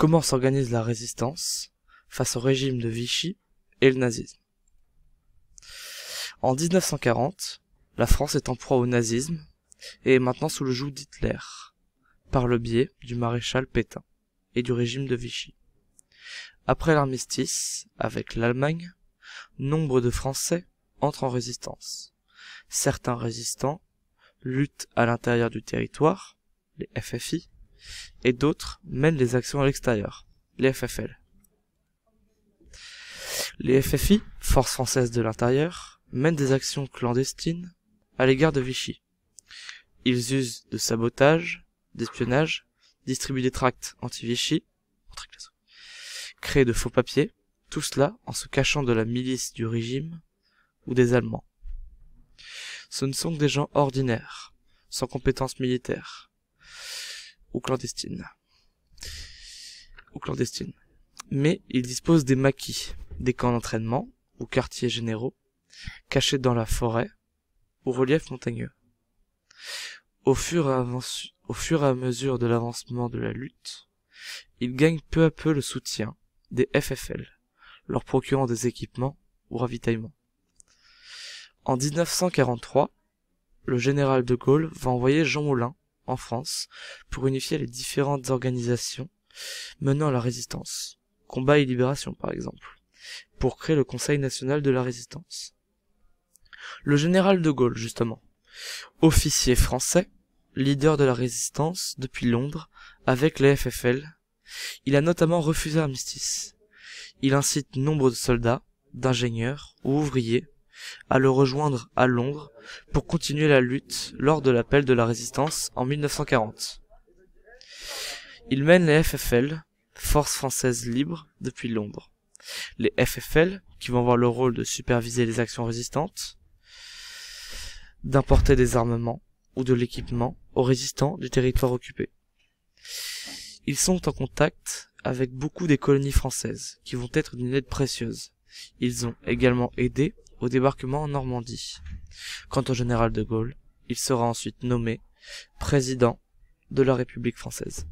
Comment s'organise la résistance face au régime de Vichy et le nazisme? En 1940, la France est en proie au nazisme et est maintenant sous le joug d'Hitler, par le biais du maréchal Pétain et du régime de Vichy. Après l'armistice avec l'Allemagne, nombre de Français entrent en résistance. Certains résistants luttent à l'intérieur du territoire, les FFI, et d'autres mènent des actions à l'extérieur, les FFL. Les FFI, Forces françaises de l'intérieur, mènent des actions clandestines à l'égard de Vichy. Ils usent de sabotage, d'espionnage, distribuent des tracts anti-Vichy, créent de faux papiers, tout cela en se cachant de la milice du régime ou des Allemands. Ce ne sont que des gens ordinaires, sans compétences militaires, ou clandestines. Mais ils disposent des maquis, des camps d'entraînement, ou quartiers généraux, cachés dans la forêt, ou relief montagneux. Au fur et à mesure de l'avancement de la lutte, ils gagnent peu à peu le soutien des FFL, leur procurant des équipements ou ravitaillements. En 1943, le général de Gaulle va envoyer Jean Moulin en France pour unifier les différentes organisations menant à la résistance, Combat et Libération par exemple, pour créer le Conseil national de la résistance. Le général de Gaulle, justement, officier français, leader de la résistance depuis Londres avec les FFL, il a notamment refusé l'armistice. Il incite nombre de soldats, d'ingénieurs ou ouvriers à le rejoindre à Londres pour continuer la lutte lors de l'appel de la résistance en 1940. Il mène les FFL, Forces françaises libres, depuis Londres. Les FFL, qui vont avoir le rôle de superviser les actions résistantes, d'importer des armements ou de l'équipement aux résistants du territoire occupé. Ils sont en contact avec beaucoup des colonies françaises, qui vont être d'une aide précieuse. Ils ont également aidé au débarquement en Normandie. Quant au général de Gaulle, il sera ensuite nommé président de la République française.